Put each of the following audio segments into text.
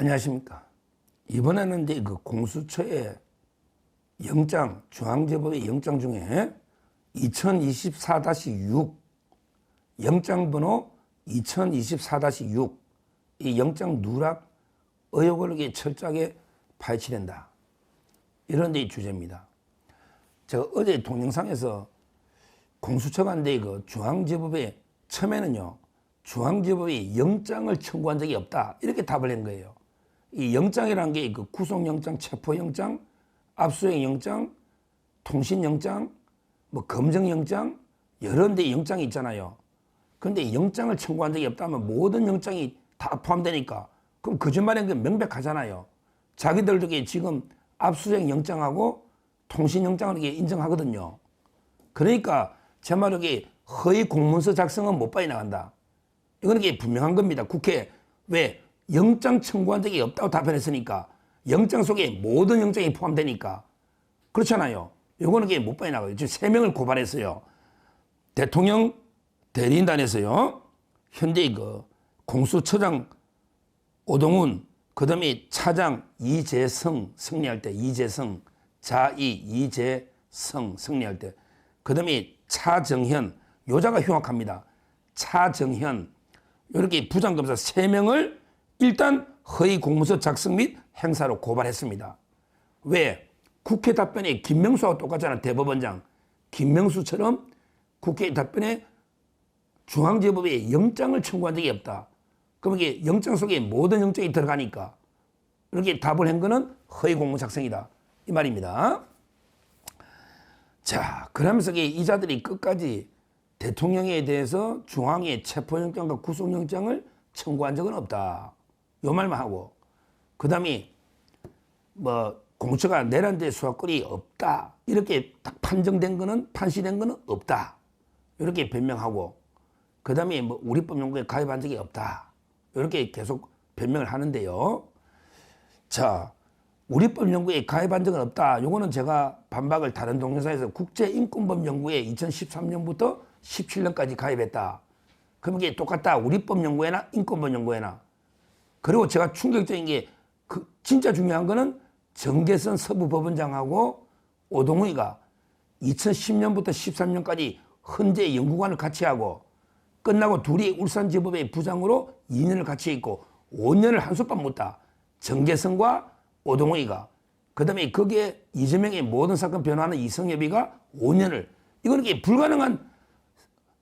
안녕하십니까. 이번에는 이제 그 공수처의 영장, 중앙지법의 영장 중에 2024-6, 영장번호 2024-6, 이 영장 누락 의혹을 이렇게 철저하게 파헤치된다. 이런 데 주제입니다. 제가 어제 동영상에서 공수처가 이제 그 중앙지법에 처음에는요, 중앙지법이 영장을 청구한 적이 없다. 이렇게 답을 한 거예요. 이 영장이라는 게 그 구속영장, 체포영장, 압수수색영장, 통신영장, 뭐 검정영장, 여러 데 영장이 있잖아요. 그런데 영장을 청구한 적이 없다면 모든 영장이 다 포함되니까 그럼 거짓말인 게 명백하잖아요. 자기들도 지금 압수수색 영장하고 통신영장을 인정하거든요. 그러니까 제 말로 허위 공문서 작성은 못 빠져나간다. 이거는 분명한 겁니다. 국회 왜 영장 청구한 적이 없다고 답변했으니까 영장 속에 모든 영장이 포함되니까 그렇잖아요. 이거는 못 빠져나가요. 지금 3명을 고발했어요. 대통령 대리인단에서요. 현재 그 공수처장 오동훈, 그 다음에 차장 이재성 승리할 때, 이재성, 자이 이재성 승리할 때, 그 다음에 차정현, 요자가 흉악합니다. 차정현, 이렇게 부장검사 3명을 일단 허위 공문서 작성 및 행사로 고발했습니다. 왜? 국회 답변에 김명수하고 똑같잖아. 대법원장 김명수처럼 국회 답변에 중앙지법에 영장을 청구한 적이 없다. 그럼 이게 영장 속에 모든 영장이 들어가니까 이렇게 답을 한 거는 허위 공문 작성이다. 이 말입니다. 자, 그러면서 이자들이 끝까지 대통령에 대해서 중앙에 체포영장과 구속영장을 청구한 적은 없다. 요 말만 하고, 그 다음에 공처가 내란 데 수사권이 없다. 이렇게 딱 판정된 거는, 판시된 거는 없다. 이렇게 변명하고, 그 다음에 우리법연구에 가입한 적이 없다. 이렇게 계속 변명을 하는데요. 자, 우리법연구에 가입한 적은 없다. 요거는 제가 반박을 다른 동영상에서 국제인권법연구에 2013년부터 17년까지 가입했다. 그럼 이게 똑같다. 우리법연구회나 인권법연구회나. 그리고 제가 충격적인 게 진짜 중요한 거는 정계선 서부법원장하고 오동훈이가 2010년부터 13년까지 헌재 연구관을 같이 하고 끝나고 둘이 울산지법의 부장으로 2년을 같이 있고 5년을 한솥밥 묻다. 정계선과 오동훈이가. 그 다음에 거기에 이재명의 모든 사건 변호하는 이성엽이가 5년을. 이거는 불가능한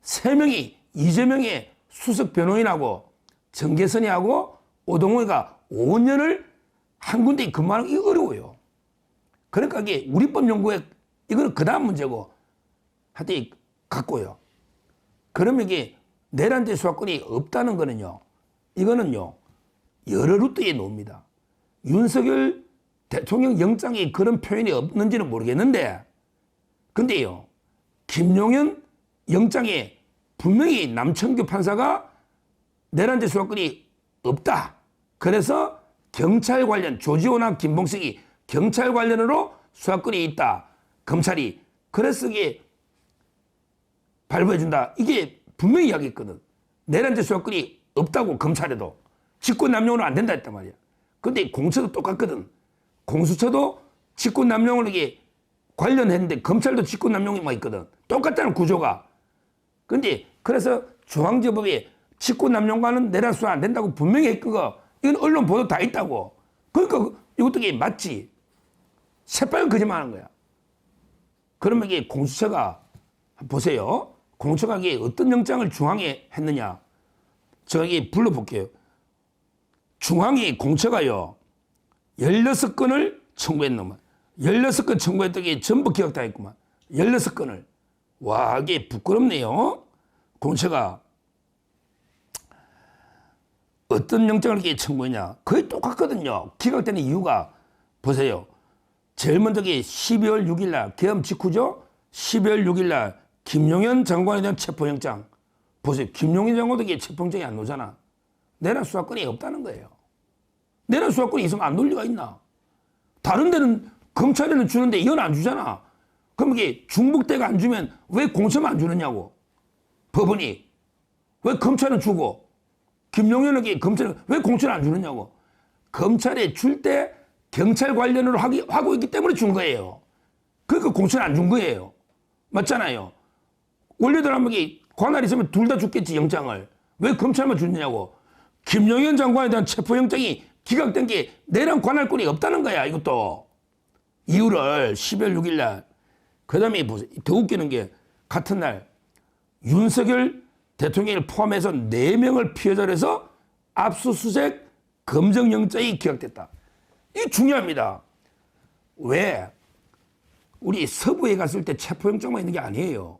3명이 이재명의 수석 변호인하고 정계선이하고 오동훈이가 5년을 한 군데에 근무하는 게 어려워요. 그러니까 이게 우리법연구에 이거는 그 다음 문제고 하여튼 같고요. 그러면 이게 내란죄 수사권이 없다는 거는요. 이거는요. 여러 루트에 놓습니다. 윤석열 대통령 영장에 그런 표현이 없는지는 모르겠는데 근데요. 김용현 영장에 분명히 남청규 판사가 내란죄 수사권이 없다. 그래서 경찰 관련 조지호나 김봉식이 경찰 관련으로 수사권이 있다. 검찰이. 그래서 이게 발부해준다. 이게 분명히 이야기했거든. 내란죄 수사권이 없다고 검찰에도. 직권남용으로 안 된다 했단 말이야. 근데 공처도 똑같거든. 공수처도 직권남용으로 이게 관련했는데 검찰도 직권남용이 있거든. 똑같다는 구조가. 근데 그래서 중앙지법이 직권남용과는 내란 수사 안 된다고 분명히 했고 이건 언론 보도 다 있다고. 그러니까 이것도 맞지. 새빨간 거짓말 하는 거야. 그러면 이게 공수처가 보세요. 공수처가 이게 어떤 영장을 중앙에 했느냐. 제가 이게 불러볼게요. 중앙이 공처가요. 16건을 청구했노만. 16건 청구했던 게 전부 기억 다 했구만. 16건을. 와, 이게 부끄럽네요. 공처가 어떤 영장을 이렇게 청구했냐. 거의 똑같거든요. 기각되는 이유가 보세요. 제일 먼저 12월 6일 날 계엄 직후죠. 12월 6일 날 김용현 장관에 대한 체포영장. 보세요. 김용현 장관도 체포영장이 안 나오잖아. 내란 수사권이 없다는 거예요. 내란 수사권이 있으면 안 놓을 리가 있나. 다른 데는 검찰에는 주는데 이건 안 주잖아. 그럼 이게 중북대가 안 주면 왜 공처만 안 주느냐고. 법원이. 왜 검찰은 주고 김용현에게 검찰은 왜 공천을 안 주느냐고. 검찰에 줄 때 경찰 관련으로 하고 있기 때문에 준 거예요. 그러니까 공천 안 준 거예요. 맞잖아요. 원래대로 관할 있으면 둘 다 줬겠지, 영장을. 왜 검찰만 줬냐고. 김용현 장관에 대한 체포영장이 기각된 게 내란 관할권이 없다는 거야, 이것도. 이유를 12월 6일 날. 그 다음에 더 웃기는 게 같은 날 윤석열 대통령을 포함해서 4명을 피해자로 해서 압수수색 검정영장이 기각됐다. 이게 중요합니다. 왜? 우리 서부에 갔을 때 체포영장만 있는 게 아니에요.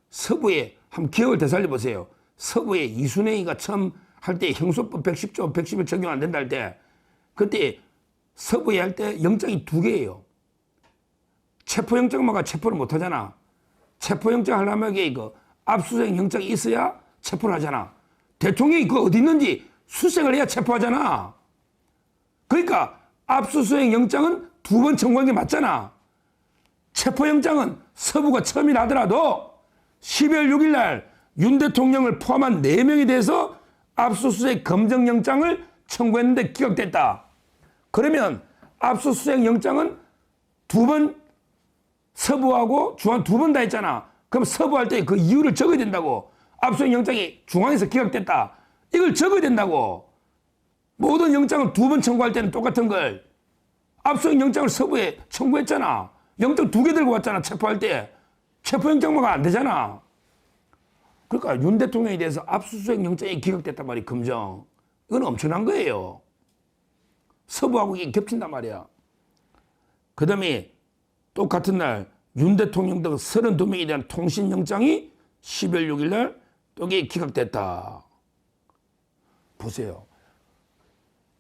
서부에 한번 기억을 되살려 보세요. 서부에 이순행이가 처음 할 때 형소법 110조 110일 적용 안 된다 할 때 그때 서부에 할 때 영장이 2개예요. 체포영장만 가 체포를 못 하잖아. 체포영장 하려면 이거 압수수색 영장이 있어야 체포를 하잖아. 대통령이 그거 어디 있는지 수색을 해야 체포하잖아. 그러니까 압수수색 영장은 2번 청구한 게 맞잖아. 체포영장은 서부가 처음이라 하더라도 12월 6일 날 윤 대통령을 포함한 4명에 대해서 압수수색 검정영장을 청구했는데 기각됐다. 그러면 압수수색 영장은 2번 서부하고 중앙 2번 다 했잖아. 그럼 서부할 때 그 이유를 적어야 된다고. 압수수색 영장이 중앙에서 기각됐다. 이걸 적어야 된다고. 모든 영장을 2번 청구할 때는 똑같은 걸. 압수수색 영장을 서부에 청구했잖아. 영장 2개 들고 왔잖아, 체포할 때. 체포영장만 안 되잖아. 그러니까 윤 대통령에 대해서 압수수색 영장이 기각됐단 말이야, 검정. 이건 엄청난 거예요. 서부하고 이게 겹친단 말이야. 그 다음에 똑같은 날 윤 대통령 등 32명에 대한 통신영장이 12월 6일 날 또 이게 기각됐다. 보세요.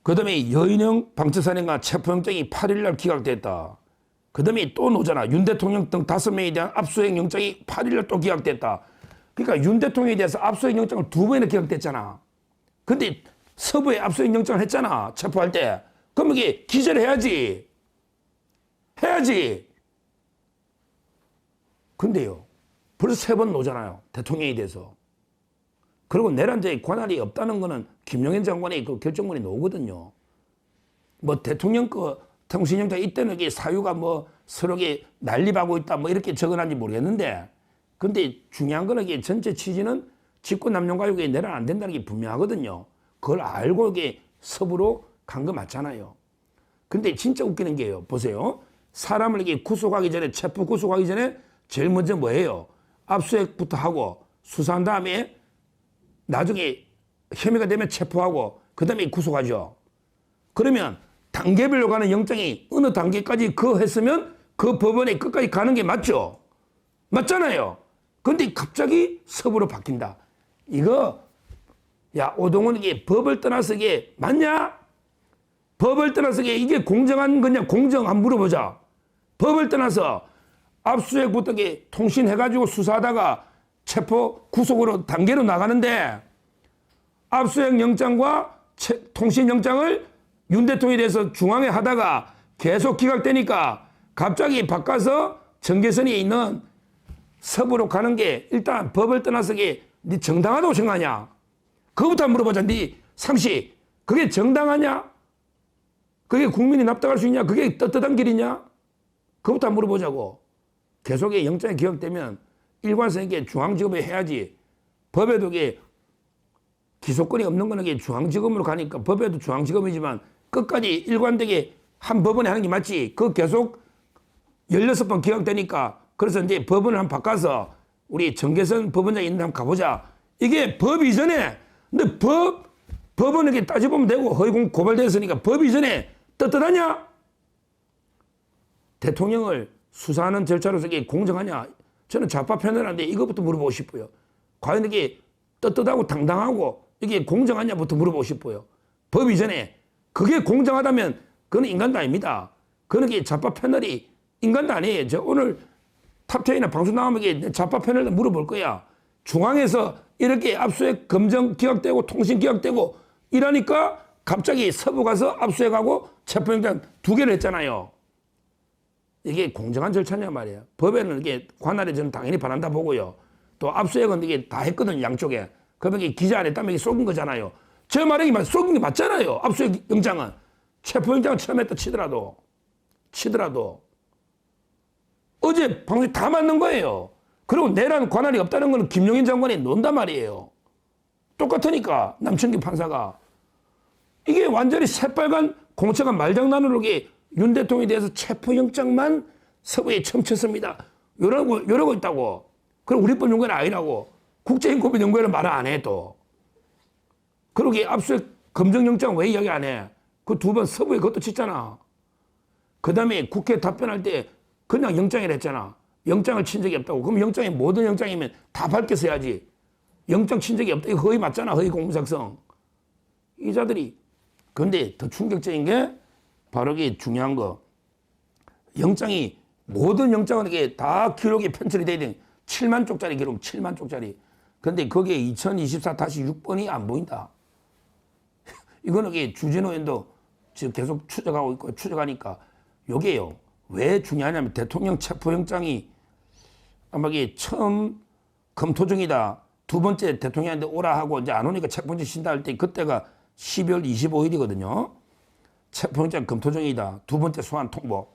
그 다음에 여인영 방첩사령관 체포영장이 8일 날 기각됐다. 그 다음에 또 노잖아. 윤 대통령 등 5명에 대한 압수수색 영장이 8일 날 또 기각됐다. 그러니까 윤 대통령에 대해서 압수수색 영장을 2번이나 기각됐잖아. 근데 서부에 압수수색 영장을 했잖아. 체포할 때. 그럼 이게 기재를 해야지. 해야지. 근데요. 벌써 3번 노잖아요. 대통령에 대해서. 그리고 내란죄의 관할이 없다는 거는 김용현 장관의 그 결정문이 나오거든요. 뭐 대통령 거 통신영장 이때는 이게 사유가 뭐 서로게 난립하고 있다 뭐 이렇게 적어놨는지 모르겠는데 근데 중요한 거는 이게 전체 취지는 직권남용가족에 내란 안 된다는 게 분명하거든요. 그걸 알고 이게 서부로 간 거 맞잖아요. 근데 진짜 웃기는 게요. 보세요. 사람을 이게 구속하기 전에 체포 구속하기 전에 제일 먼저 뭐예요? 압수수색부터 하고 수사한 다음에 나중에 혐의가 되면 체포하고 그 다음에 구속하죠. 그러면 단계별로 가는 영장이 어느 단계까지 했으면 그 법원에 끝까지 가는 게 맞죠? 맞잖아요. 근데 갑자기 서부로 바뀐다. 이거 야 오동훈 이게 법을 떠나서 이게 맞냐? 법을 떠나서 이게 공정한 거냐? 공정 한번 물어보자. 법을 떠나서 압수수색부터 통신해가지고 수사하다가 체포 구속으로 단계로 나가는데 압수수색 영장과 통신영장을 윤 대통령에 대해서 중앙에 하다가 계속 기각되니까 갑자기 바꿔서 전개선에 있는 서부로 가는 게 일단 법을 떠나서 네 정당하다고 생각하냐? 그거부터 한번 물어보자. 네 상식. 그게 정당하냐? 그게 국민이 납득할 수 있냐? 그게 떳떳한 길이냐? 그거부터 한번 물어보자고. 계속 영장이 기각되면 일관성 있게 중앙지검에 해야지. 법에도 기소권이 없는 거는 중앙지검으로 가니까 법에도 중앙지검이지만 끝까지 일관되게 한 법원에 하는 게 맞지. 그거 계속 16번 기각되니까 그래서 이제 법원을 한번 바꿔서 우리 정계선 법원장이 있는데 한번 가보자. 이게 법 이전에 근데 법원은 이렇게 따져보면 되고 허위 고발됐으니까 법 이전에 떳떳하냐? 대통령을 수사하는 절차로서 이게 공정하냐? 저는 좌파 패널한테 이것부터 물어보고 싶어요. 과연 이게 떳떳하고 당당하고 이게 공정하냐부터 물어보고 싶어요. 법 이전에 그게 공정하다면 그건 인간도 아닙니다. 그건 이게 좌파 패널이 인간도 아니에요. 저 오늘 탑10이나 방송 나가면 이게 좌파 패널도 물어볼 거야. 중앙에서 이렇게 압수수색 검정 기각되고 통신 기각되고 이러니까 갑자기 서부 가서 압수수색하고 체포영장 2개를 했잖아요. 이게 공정한 절차냐 말이에요. 법에는 이게 관할에 저는 당연히 반한다 보고요. 또 압수수색은 이게 다 했거든요, 양쪽에. 그러면 이게 기자 안 했다면 이게 속인 거잖아요. 제 말에 속인 게 맞잖아요. 압수수색 영장은. 체포영장 처음에 치더라도 어제 방송이 다 맞는 거예요. 그리고 내란 관할이 없다는 거는 김용인 장관이 논단 말이에요. 똑같으니까 남청기 판사가 이게 완전히 새빨간 공처가 말장난으로 윤 대통령에 대해서 체포영장만 서부에 첨쳤습니다. 이러고 있다고. 그럼 우리법 연구는 아니라고. 국제인권법 연구에는 말을 안 해 또. 그러게 압수수색 검정영장 왜 이야기 안 해? 그 두 번 서부에 그것도 쳤잖아. 그 다음에 국회 답변할 때 그냥 영장이라 했잖아. 영장을 친 적이 없다고. 그럼 영장이 모든 영장이면 다 밝혀서야지. 영장 친 적이 없다. 이거 허위 맞잖아. 허위 공무작성. 이 자들이. 근데 더 충격적인 게 바로 이게 중요한 거. 영장이 모든 영장은 이게 다 기록이 편철이 돼야 되는 7만 쪽짜리 기록, 7만 쪽짜리. 근데 거기에 2024-6번이 안 보인다. 이거는 이게 주진우 의원도 지금 계속 추적하고 있고 추적하니까 요게요. 왜 중요하냐면 대통령 체포영장이 아마 이게 처음 검토 중이다. 두 번째 대통령한테 오라 하고 이제 안 오니까 체포영장 신다 할 때 그때가 12월 25일이거든요. 체포영장 검토 중이다. 두 번째 소환 통보.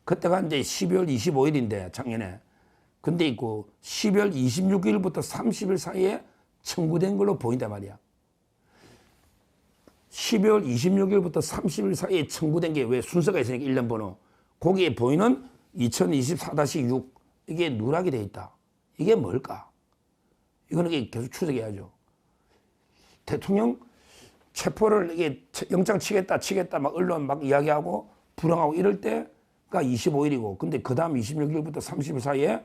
그때가 이제 12월 25일인데 작년에. 근데 있고 12월 26일부터 30일 사이에 청구된 걸로 보인단 말이야. 12월 26일부터 30일 사이에 청구된 게 왜 순서가 있으니까 1년 번호. 거기에 보이는 2024-6 이게 누락이 돼 있다. 이게 뭘까? 이거는 계속 추적해야죠. 대통령 체포를 이게 영장 치겠다 막 언론 막 이야기하고 불응하고 이럴 때가 25일이고 근데 그 다음 26일부터 30일 사이에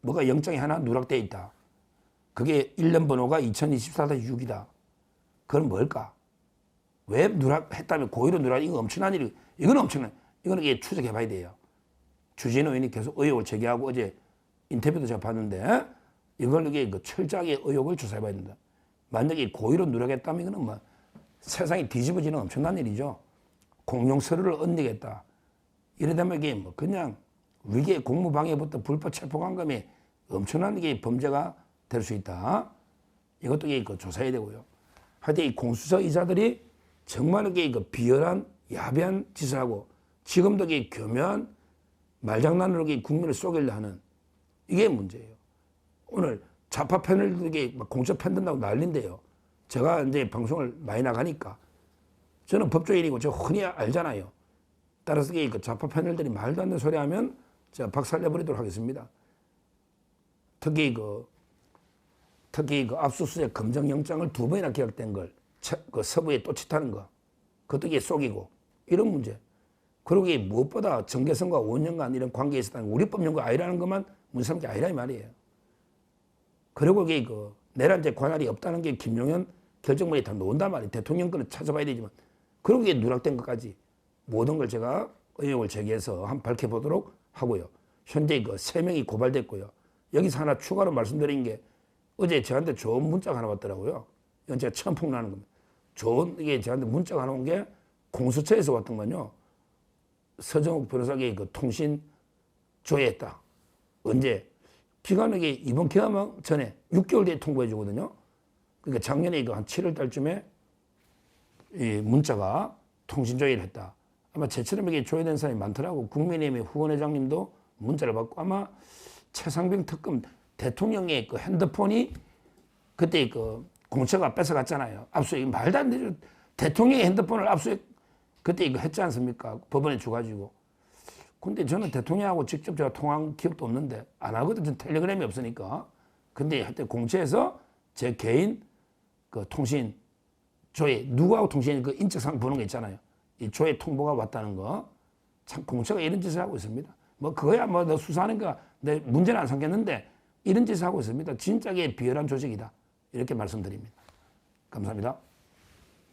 뭐가 영장이 하나 누락돼 있다. 그게 1년 번호가 2024-6이다. 그건 뭘까? 왜 누락했다면 고의로 누락, 이거 엄청난 일이, 이건 엄청난, 이거는 이게 추적해 봐야 돼요. 주진우 의원이 계속 의혹을 제기하고 어제 인터뷰도 제가 봤는데 이걸 이게 철저하게 의혹을 조사해 봐야 된다. 만약에 고의로 누락했다면 이거는 뭐 세상이 뒤집어지는 엄청난 일이죠. 공용 서류를 얹겠다. 이러다면 이게 뭐 그냥 위계 공무방해부터 불법 체포감금이 엄청난 게 범죄가 될 수 있다. 이것도 이게 조사해야 되고요. 하여튼 이 공수처 이사들이 정말 이게 비열한 야비한 짓을 하고 지금도 이게 교묘한 말장난으로 국민을 속이려 하는 이게 문제예요. 오늘 좌파 패널들이 막 공처 편든다고 난린데요. 제가 이제 방송을 많이 나가니까 저는 법조인이고 제가 흔히 알잖아요. 따라서 좌파 패널들이 말도 안 되는 소리 하면 제가 박살내버리도록 하겠습니다. 특히 압수수색 검정영장을 2번이나 기각된 걸 서부에 또 치타는 거. 그것도 이게 속이고 이런 문제. 그리고 이게 무엇보다 정계성과 5년간 이런 관계에 있었다는 우리법 연구 아니라는 것만 문제삼는 게 아니라 이 말이에요. 그리고 이게 내란죄 관할이 없다는 게 김용현 결정문에 다 놓은단 말이에요. 대통령 거는 찾아봐야 되지만. 그리고 이게 누락된 것까지 모든 걸 제가 의혹을 제기해서 한번 밝혀보도록 하고요. 현재 3명이 고발됐고요. 여기서 하나 추가로 말씀드린 게 어제 저한테 좋은 문자가 하나 왔더라고요. 이건 제가 처음 폭로하는 겁니다. 좋은 이게 저한테 문자가 하나 온 게 공수처에서 왔던 건요. 서정욱 변호사에게 통신 조회했다. 언제? 기간이 이번 기간 전에 6개월 뒤에 통보해 주거든요. 그러니까 작년에 한 7월 달쯤에 이 문자가 통신 조회를 했다. 아마 제처럼 이게 조회된 사람이 많더라고. 국민의힘의 후원회장님도 문자를 받고 아마 최상병 특검 대통령의 핸드폰이 그때 공처가 뺏어갔잖아요. 압수수색 말도 안 되죠. 대통령의 핸드폰을 압수수색 그때 했지 않습니까? 법원에 줘가지고. 근데 저는 대통령하고 직접 제가 통화한 기억도 없는데 안 하거든. 전 텔레그램이 없으니까. 근데 하여튼 공처에서 제 개인 통신 조회 누구하고 통신 인적사항 보는 거 있잖아요. 이 조회 통보가 왔다는 거. 참 공처가 이런 짓을 하고 있습니다. 뭐 그거야 뭐 너 수사하는 거 내 문제는 안 삼겠는데 이런 짓을 하고 있습니다. 진짜게 비열한 조직이다. 이렇게 말씀드립니다. 감사합니다.